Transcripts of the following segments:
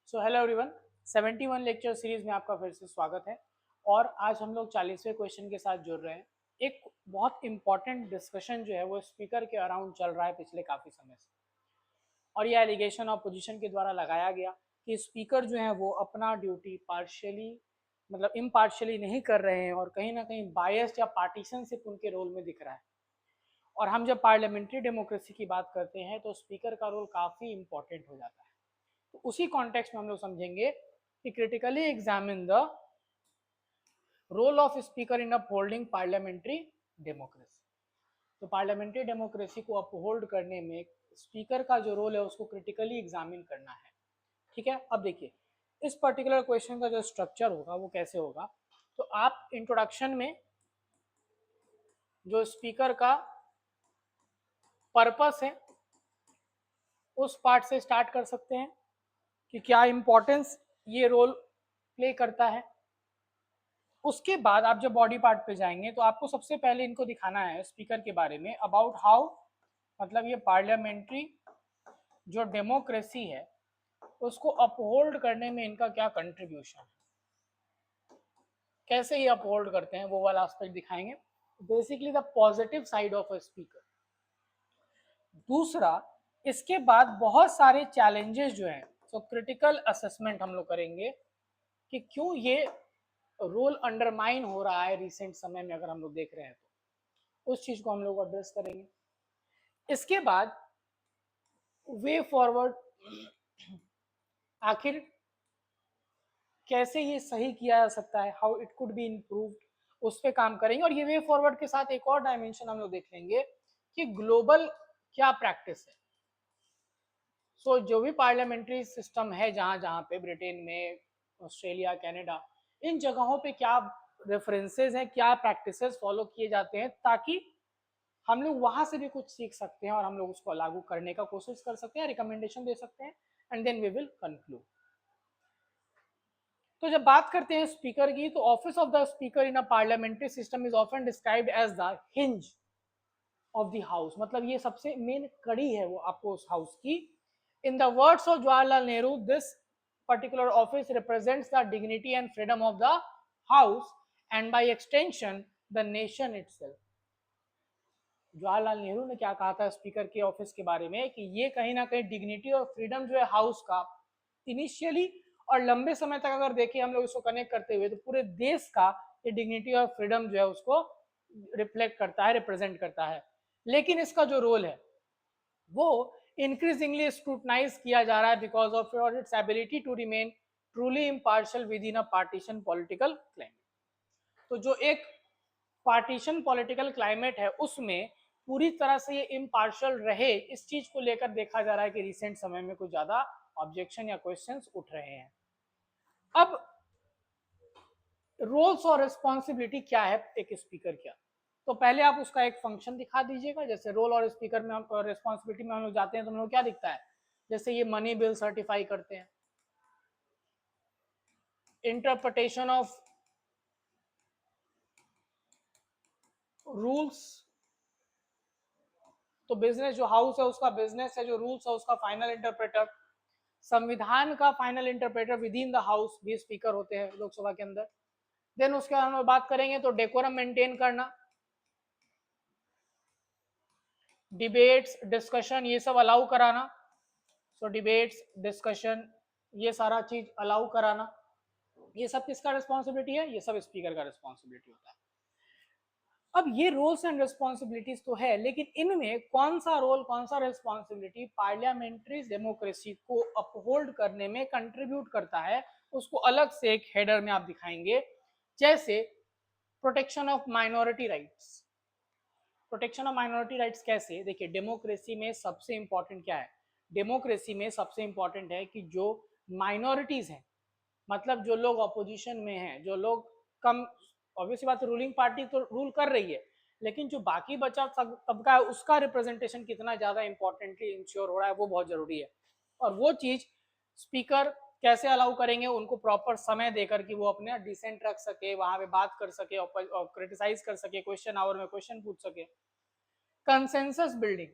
So hello everyone, 71 lecture series में आपका फिर से स्वागत है। और आज हम लोग 40वें क्वेश्चन के साथ जुड़ रहे हैं। एक बहुत इंपॉर्टेंट डिस्कशन जो है वो स्पीकर के अराउंड चल रहा है पिछले काफ़ी समय से, और ये एलिगेशन ऑपोजिशन के द्वारा लगाया गया कि स्पीकर जो है वो अपना ड्यूटी पार्शियली मतलब इम्पार्शियली नहीं कर रहे हैं और कहीं ना कहीं बायस्ड या पार्टीशनशिप उनके रोल में दिख रहा है। और हम जब पार्लियामेंट्री डेमोक्रेसी की बात करते हैं तो स्पीकर का रोल काफ़ी इंपॉर्टेंट हो जाता है। तो उसी कॉन्टेक्स्ट में हम लोग समझेंगे कि critically examine the role of speaker in upholding parliamentary democracy. तो पार्लियामेंट्री डेमोक्रेसी को अपहोल्ड करने में स्पीकर का जो रोल है उसको क्रिटिकली एग्जामिन करना है। ठीक है, अब देखिए इस पर्टिकुलर क्वेश्चन का जो स्ट्रक्चर होगा वो कैसे होगा। तो आप इंट्रोडक्शन में जो स्पीकर का पर्पस है उस पार्ट से स्टार्ट कर सकते हैं कि क्या इंपॉर्टेंस ये रोल प्ले करता है। उसके बाद आप जब बॉडी पार्ट पे जाएंगे तो आपको सबसे पहले इनको दिखाना है स्पीकर के बारे में अबाउट हाउ मतलब ये पार्लियामेंट्री जो डेमोक्रेसी है उसको अपहोल्ड करने में इनका क्या कंट्रीब्यूशन है, कैसे ये अपहोल्ड करते हैं वो वाला एस्पेक्ट दिखाएंगे। Basically the positive side of a speaker. दूसरा, इसके बाद बहुत सारे चैलेंजेस जो हैं तो क्रिटिकल असेसमेंट हम लोग करेंगे कि क्यों ये रोल अंडरमाइन हो रहा है रिसेंट समय में, अगर हम लोग देख रहे हैं तो उस चीज को हम लोग एड्रेस करेंगे। इसके बाद वे फॉरवर्ड, आखिर कैसे ये सही किया जा सकता है, how it could be improved, उस पर काम करेंगे। और ये वे फॉरवर्ड के साथ एक और डायमेंशन हम लोग देख लेंगे कि ग्लोबल क्या प्रैक्टिस है। सो जो भी पार्लियामेंट्री सिस्टम है जहां जहां पे ब्रिटेन में, ऑस्ट्रेलिया, कनाडा, इन जगहों पे क्या रेफरेंसेस हैं, क्या प्रैक्टिसेस फॉलो किए जाते हैं, ताकि हम लोग वहां से भी कुछ सीख सकते हैं और हम लोग उसको लागू करने का कोशिश कर सकते हैं, रिकमेंडेशन दे सकते हैं, and then we will conclude. तो जब बात करते हैं स्पीकर की तो office of the speaker in a parliamentary system is often described as the hinge of the house. मतलब ये सबसे मेन कड़ी है वो आपको उस हाउस की। In the words of Jawaharlal Nehru, this particular office represents the dignity and freedom of the house and by extension the nation itself। Jawaharlal Nehru ने क्या कहा था स्पीकर के ऑफिस के बारे में कि ये कहीं ना कहीं डिग्निटी और फ्रीडम जो है हाउस का इनिशियली और लंबे समय तक अगर देखें हम लोग इसको कनेक्ट करते हुए तो पूरे देश का ये डिग्निटी और फ्रीडम जो है उसको रिफ्लेक्ट करता है, रिप्रेजेंट करता है। लेकिन इसका जो रोल है वो इंक्रीजिंगली स्क्रूटनाइज किया जा रहा है because of its ability to remain truly impartial within a partisan political climate. तो जो एक पार्टीशन पॉलिटिकल क्लाइमेट है उसमें पूरी तरह से ये इम्पार्शियल रहे, इस चीज को लेकर देखा जा रहा है कि रिसेंट समय में कुछ ज्यादा ऑब्जेक्शन या क्वेश्चंस उठ रहे हैं। अब रोल्स और रिस्पॉन्सिबिलिटी क्या है एक स्पीकर का, तो पहले आप उसका एक फंक्शन दिखा दीजिएगा। जैसे रोल और स्पीकर में हम रिस्पॉन्सिबिलिटी में हम लोग जाते हैं तो हम लोग क्या दिखता है, जैसे ये मनी बिल सर्टिफाई करते हैं, इंटरप्रिटेशन ऑफ रूल्स, तो बिजनेस जो हाउस है उसका बिजनेस है, जो रूल्स है उसका फाइनल इंटरप्रेटर, संविधान का final interpreter with in the house भी स्पीकर होते हैं लोकसभा के अंदर। देन उसके बाद हम बात करेंगे तो डेकोरम मेंटेन करना, डिबेट्स डिस्कशन ये सब अलाउ कराना। सो डिबेट्स डिस्कशन ये सारा चीज अलाउ कराना, ये सब किसका रिस्पॉन्सिबिलिटी है, ये सब स्पीकर का रिस्पॉन्सिबिलिटी होता है। अब ये रोल्स एंड रिस्पॉन्सिबिलिटीज तो है, लेकिन इनमें कौन सा रोल कौन सा रिस्पॉन्सिबिलिटी पार्लियामेंट्री डेमोक्रेसी को अपहोल्ड करने में कंट्रीब्यूट करता है उसको अलग से एक हेडर में आप दिखाएंगे। जैसे protection of minority rights. Protection of minority rights कैसे, देखिए डेमोक्रेसी में सबसे इंपॉर्टेंट क्या है, डेमोक्रेसी में सबसे इंपॉर्टेंट है कि जो माइनॉरिटीज हैं, मतलब जो लोग अपोजिशन में हैं, जो लोग कम, ऑब्वियसली बात रूलिंग पार्टी तो रूल कर रही है, लेकिन जो बाकी बचा तबका है उसका रिप्रेजेंटेशन कितना ज्यादा इंपॉर्टेंटली इंश्योर हो रहा है वो बहुत जरूरी है। और वो चीज स्पीकर कैसे अलाउ करेंगे, उनको प्रॉपर समय देकर कि वो अपने डिसेंट रख सके, वहां पे बात कर सके और क्रिटिसाइज कर सके, क्वेश्चन आवर में क्वेश्चन पूछ सके। कंसेंसस बिल्डिंग,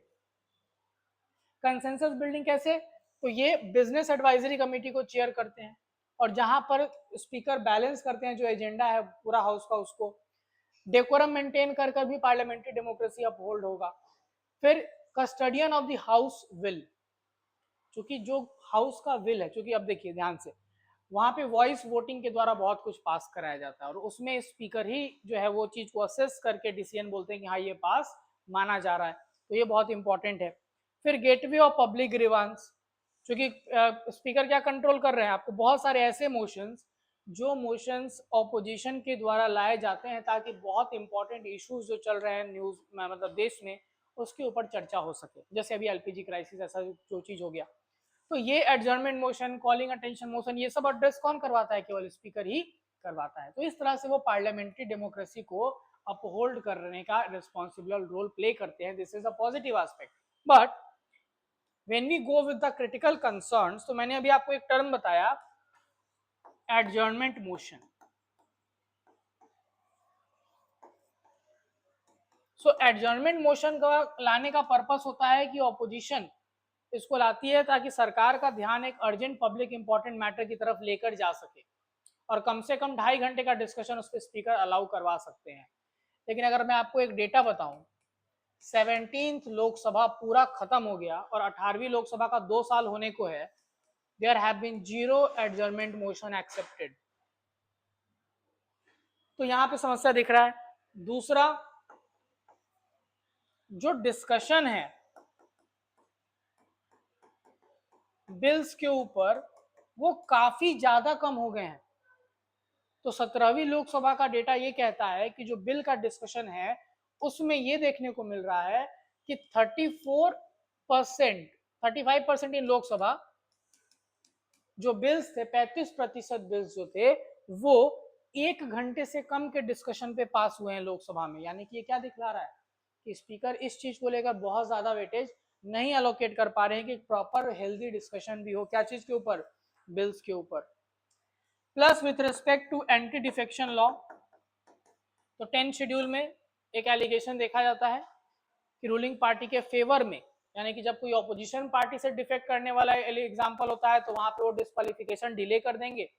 कंसेंसस बिल्डिंग कैसे, तो ये बिजनेस एडवाइजरी कमेटी को चेयर करते हैं, और जहां पर स्पीकर बैलेंस करते हैं जो एजेंडा है पूरा हाउस का, उसको डेकोरम मेंटेन कर कर भी पार्लियामेंट्री डेमोक्रेसी अपहोल्ड होगा। फिर custodian of the house will, क्योंकि जो हाउस का विल है, क्योंकि अब देखिए ध्यान से, वहां पे वॉइस वोटिंग के द्वारा बहुत कुछ पास कराया जाता है, और उसमें स्पीकर ही जो है वो चीज को असेस करके डिसीजन बोलते हैं कि हाँ ये पास माना जा रहा है, तो ये बहुत इंपॉर्टेंट है। फिर गेटवे ऑफ पब्लिक ग्रीवांस, क्योंकि स्पीकर क्या कंट्रोल कर रहे हैं, आपको बहुत सारे ऐसे मोशंस जो मोशंस ऑपोजिशन के द्वारा लाए जाते हैं ताकि बहुत इंपॉर्टेंट इश्यूज जो चल रहे हैं न्यूज में, मतलब देश में, उसके ऊपर चर्चा हो सके, जैसे अभी एलपीजी क्राइसिस, ऐसा जो चीज हो गया। तो ये adjournment motion, calling attention motion, ये सब एड्रेस कौन करवाता है? केवल स्पीकर ही करवाता है। तो इस तरह से वो पार्लियामेंट्री डेमोक्रेसी को अपहोल्ड करने का रिस्पॉन्सिबल रोल प्ले करते हैं। This is a positive aspect. But when we go with the critical concerns, तो मैंने अभी आपको एक टर्म बताया, adjournment motion. So adjournment motion का लाने का पर्पस होता है कि ऑपोजिशन इसको लाती है ताकि सरकार का ध्यान एक अर्जेंट पब्लिक इंपॉर्टेंट मैटर की तरफ लेकर जा सके, और कम से कम 2.5 घंटे का डिस्कशन उस पर स्पीकर अलाउ करवा सकते हैं। लेकिन अगर मैं आपको एक डेटा बताऊं, 17th लोकसभा पूरा खत्म हो गया और 18वीं लोकसभा का 2 साल होने को है, there have been 0 adjournment motion accepted. तो यहां पे समस्या दिख रहा है। दूसरा, जो डिस्कशन है बिल्स के ऊपर, वो काफी ज्यादा कम हो गए हैं। तो 17वीं लोकसभा का डेटा ये कहता है कि जो बिल का डिस्कशन है उसमें ये देखने को मिल रहा है कि 34%, 35% इन लोकसभा जो बिल्स थे, 35% बिल्स जो थे वो 1 घंटे से कम के डिस्कशन पे पास हुए हैं लोकसभा में। यानी कि ये क्या दिखला रहा है कि स्पीकर इस चीज को लेकर बहुत ज्यादा वेटेज नहीं एलोकेट कर पा रहे हैं कि प्रॉपर हेल्दी डिस्कशन भी हो, क्या चीज के ऊपर? बिल्स के ऊपर। Plus with respect to anti defection law, तो 10 शेड्यूल में एक एलिगेशन देखा जाता है कि रूलिंग पार्टी के फेवर में, यानी कि जब कोई ऑपोजिशन पार्टी से डिफेक्ट करने वाला एग्जांपल होता है तो वहां पे वो डिस्क्वालिफिकेशन डिले कर देंगे,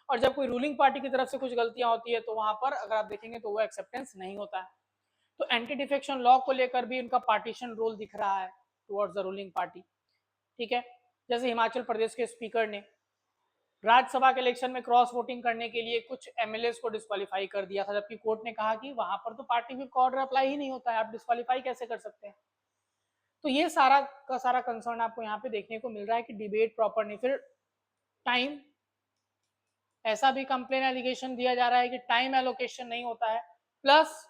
और जब कोई रूलिंग पार्टी की तरफ से कुछ गलतियां होती है तो वहां पर अगर आप देखेंगे तो वो एक्सेप्टेंस नहीं होता है। तो एंटी डिफेक्शन लॉ को लेकर भी उनका पार्टीशन रोल दिख रहा है टुवर्ड्स द रूलिंग पार्टी। ठीक है, जैसे हिमाचल प्रदेश के स्पीकर ने राज्यसभा के इलेक्शन में क्रॉस वोटिंग करने के लिए कुछ एमएलए को डिस्क्वालीफाई कर दिया था, जबकि कोर्ट ने कहा कि वहां पर तो पार्टी व्हिप का ऑर्डर अप्लाई ही नहीं होता है, आप डिस्क्वालीफाई कैसे कर सकते हैं? तो ये सारा का सारा कंसर्न आपको यहाँ पे देखने को मिल रहा है कि डिबेट प्रॉपर नहीं। फिर टाइम, ऐसा भी कंप्लेन एलिगेशन दिया जा रहा है कि टाइम एलोकेशन नहीं होता है। प्लस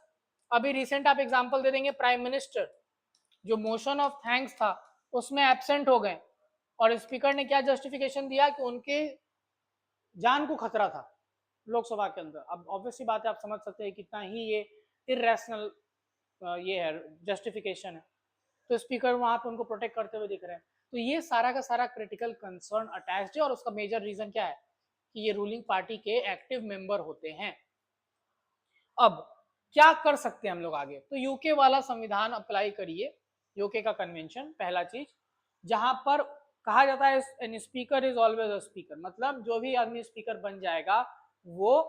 अभी रिसेंट आप एग्जांपल दे देंगे, प्राइम मिनिस्टर जो मोशन ऑफ थैंक्स था उसमें एब्सेंट हो गए, और स्पीकर ने क्या जस्टिफिकेशन दिया कि उनके जान को खतरा था लोकसभा के अंदर। अब ऑब्वियसली बात है, आप समझ सकते हैं कितना ही ये इरेशनल ये है, जस्टिफिकेशन है। तो स्पीकर वहां पे उनको प्रोटेक्ट करते हुए दिख रहे हैं। तो ये सारा का सारा क्रिटिकल कंसर्न अटैच्ड है, और उसका मेजर रीजन क्या है कि ये रूलिंग पार्टी के एक्टिव मेंबर होते हैं। अब क्या कर सकते हैं हम लोग आगे? तो यूके वाला संविधान अप्लाई करिए, यूके का कन्वेंशन, पहला चीज, जहां पर कहा जाता है an speaker is always a speaker, मतलब जो भी आदमी स्पीकर बन जाएगा वो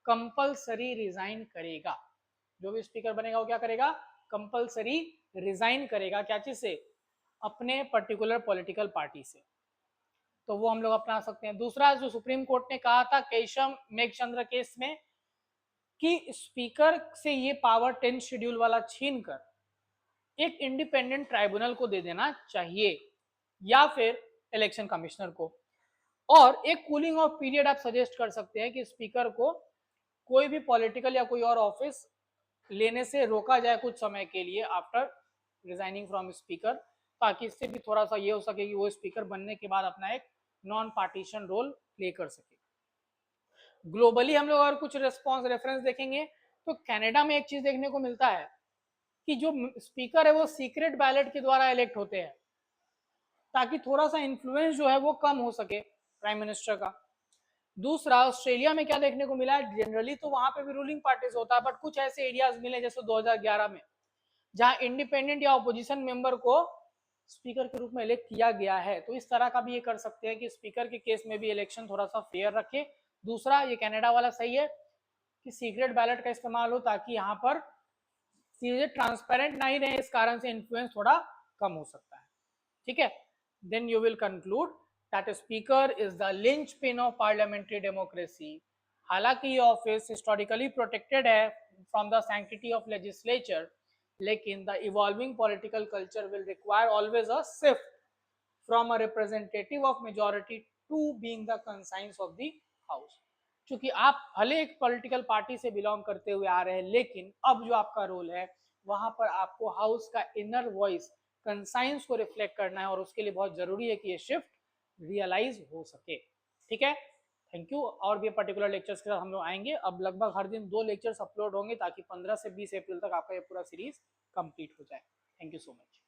कंपलसरी रिजाइन करेगा। जो भी स्पीकर बनेगा वो क्या करेगा? कंपलसरी रिजाइन करेगा। क्या चीज से? अपने पर्टिकुलर पॉलिटिकल पार्टी से। तो वो हम लोग अपना सकते हैं। दूसरा, जो सुप्रीम कोर्ट ने कहा था केशम मेघचंद्र केस में कि स्पीकर से ये पावर 10 शेड्यूल वाला छीन कर एक इंडिपेंडेंट ट्राइब्यूनल को दे देना चाहिए, या फिर इलेक्शन कमिश्नर को। और एक कूलिंग ऑफ पीरियड आप सजेस्ट कर सकते हैं कि स्पीकर को कोई भी पॉलिटिकल या कोई और ऑफिस लेने से रोका जाए कुछ समय के लिए आफ्टर रिजाइनिंग फ्रॉम स्पीकर, ताकि इससे भी थोड़ा सा ये हो सके कि वो स्पीकर बनने के बाद अपना एक नॉन पार्टीशन रोल प्ले कर सके। ग्लोबली हम लोग अगर कुछ रेस्पॉन्स रेफरेंस देखेंगे तो कनाडा में एक चीज देखने को मिलता है कि जो स्पीकर है वो सीक्रेट बैलेट के द्वारा इलेक्ट होते हैं, ताकि थोड़ा सा इन्फ्लुएंस जो है वो कम हो सके प्राइम मिनिस्टर का। दूसरा, ऑस्ट्रेलिया में क्या देखने को मिला है, जनरली तो वहां पे भी रूलिंग पार्टीज होता है, बट कुछ ऐसे एरियाज मिले जैसे 2011 में, जहां इंडिपेंडेंट या ऑपोजिशन मेंबर को स्पीकर के रूप में इलेक्ट किया गया है। तो इस तरह का भी ये कर सकते हैं कि स्पीकर के केस में भी इलेक्शन थोड़ा सा फेयर रखे। दूसरा, ये कनाडा वाला सही है कि सीक्रेट बैलेट का इस्तेमाल हो, ताकि यहाँ पर चीजें ट्रांसपेरेंट नहीं रहे, इस कारण से इन्फ्लुएंस थोड़ा कम हो सकता है। ठीक है, then you will conclude that speaker is the linchpin of parliamentary democracy. हालांकि ये ऑफिस हिस्टोरिकली प्रोटेक्टेड है from the sanctity of legislature, लेकिन the evolving political culture will require always a shift from a representative of majority to being the conscience of the house। क्योंकि आप भले एक political party से belong करते हुए आ रहे हैं, लेकिन अब जो आपका रोल है वहां पर आपको हाउस का इनर वॉइस, कंसाइंस को रिफ्लेक्ट करना है, और उसके लिए बहुत जरूरी है कि ये शिफ्ट रियलाइज हो सके। ठीक है, थैंक यू। और भी पर्टिकुलर लेक्चर्स के साथ हम लोग आएंगे। अब लगभग हर दिन 2 लेक्चर्स अपलोड होंगे, ताकि 15 से 20 अप्रैल तक आपका ये पूरा सीरीज कंप्लीट हो जाए। Thank you so much.